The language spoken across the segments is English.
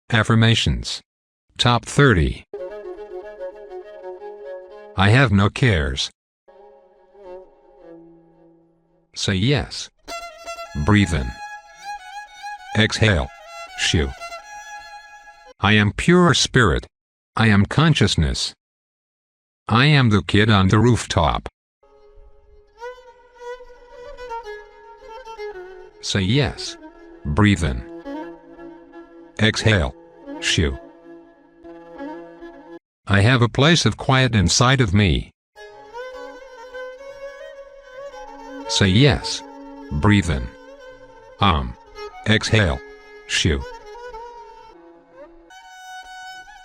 Affirmations. Top 30. I have no cares. Say yes. Breathe in. Exhale. Shoo. I am pure spirit. I am consciousness. I am the kid on the rooftop. Say yes. Breathe in. Exhale. Shoo. I have a place of quiet inside of me. Say yes. Breathe in. Exhale. Shoo.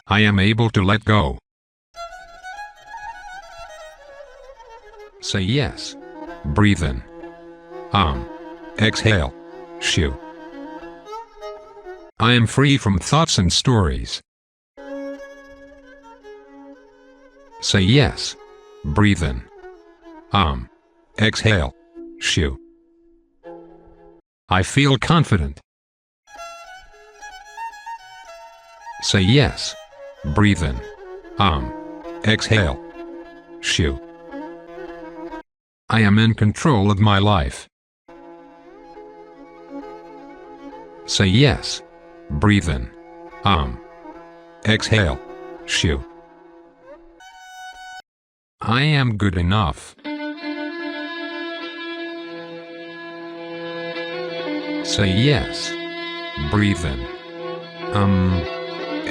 I am able to let go. Say yes. Breathe in. Exhale. Shoo. I am free from thoughts and stories. Say yes. Breathe in. Exhale. Shoo. I feel confident. Say yes. Breathe in. Exhale. Shoo. I am in control of my life. Say yes. Breathe in. Exhale. Shoo. I am good enough. Say yes. Breathe in.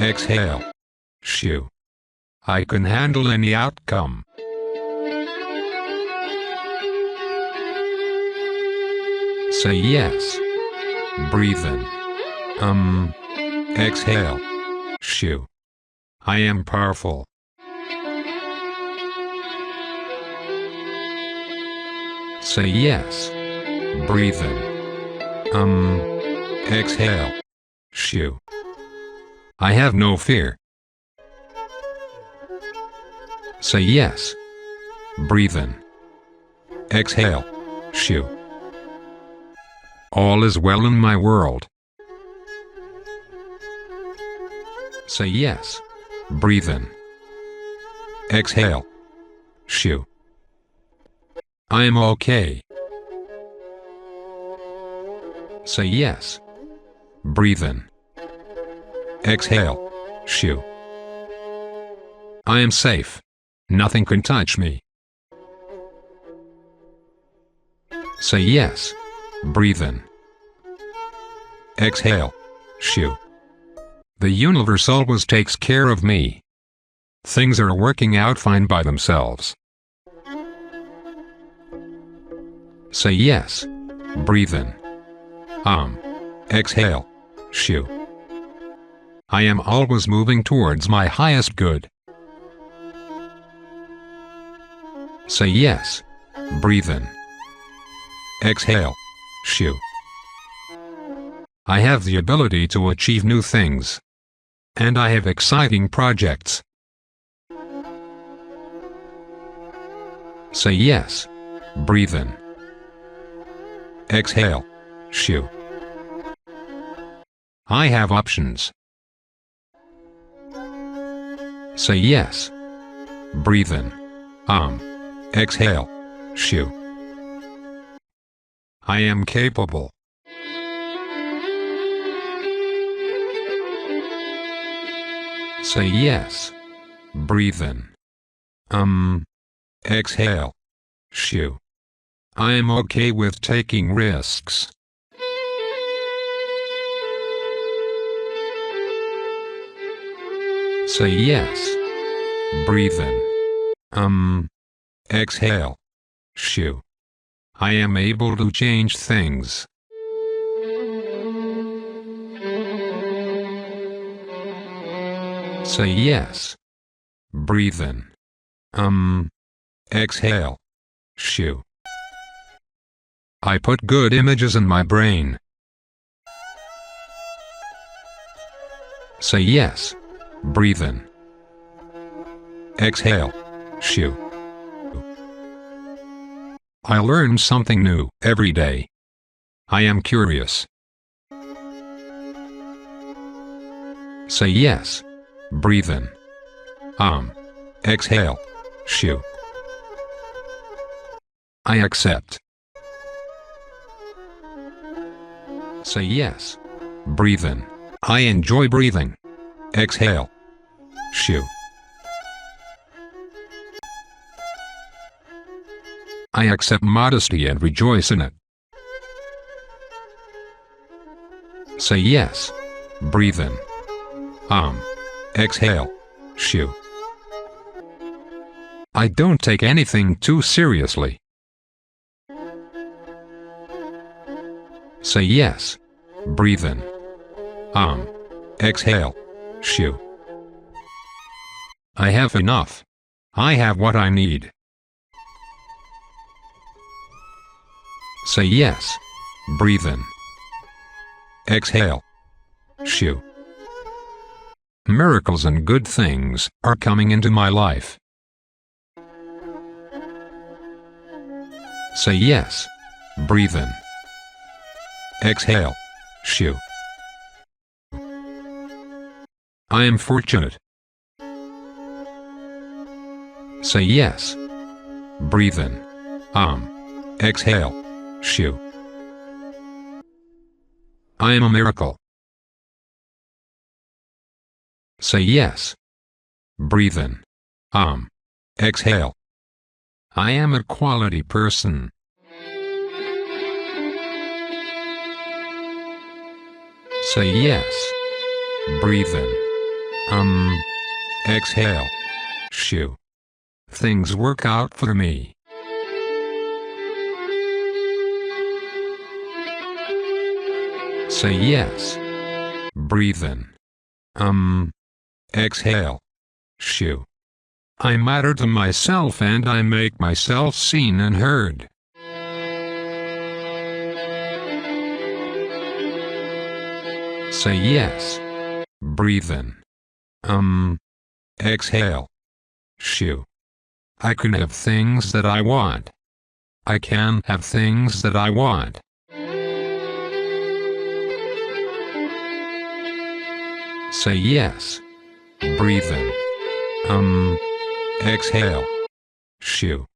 Exhale. Shoo. I can handle any outcome. Say yes. Breathe in. Exhale. Shoo. I am powerful. Say yes. Breathe in. Exhale. Shoo. I have no fear. Say yes. Breathe in. Exhale. Shoo. All is well in my world. Say yes. Breathe in. Exhale. Shoo. I am okay. Say yes. Breathe in. Exhale. Shoo. I am safe. Nothing can touch me. Say yes. Breathe in. Exhale. Shoo. The universe always takes care of me. Things are working out fine by themselves. Say yes. Breathe in. Exhale. Shoo. I am always moving towards my highest good. Say yes. Breathe in. Exhale. Shoo. I have the ability to achieve new things. And I have exciting projects. Say yes. Breathe in. Exhale. Shoo. I have options. Say yes. Breathe in. Exhale. Shoo. I am capable. Say yes. Breathe in. Exhale. Shoo. I am okay with taking risks. Say yes. Breathe in. Exhale. Shoo. I am able to change things. Say yes. Breathe in. Exhale. Shoo. I put good images in my brain. Say yes. Breathe in. Exhale. Shoo. I learn something new every day. I am curious. Say yes. Breathe in. Exhale. Shoo. I accept. Say yes. Breathe in. I enjoy breathing. Exhale. Shoo. I accept modesty and rejoice in it. Say yes. Breathe in. Exhale. Shoo. I don't take anything too seriously. Say yes. Breathe in. Exhale. Shoo. I have enough. I have what I need. Say yes. Breathe in. Exhale. Shoo. Miracles and good things are coming into my life. Say yes. Breathe in. Exhale. Shoo. I am fortunate. Say yes. Breathe in. Exhale. Shoo. I am a miracle. Say yes. Breathe in. Exhale. I am a quality person. Say yes. Breathe in. Exhale. Shoo. Things work out for me. Say yes. Breathe in. Exhale. Shoo. I matter to myself and I make myself seen and heard. Say yes. Breathe in. Exhale. Shoo. I can have things that I want. I can have things that I want. Say yes. Breathe in. Exhale. Shoo.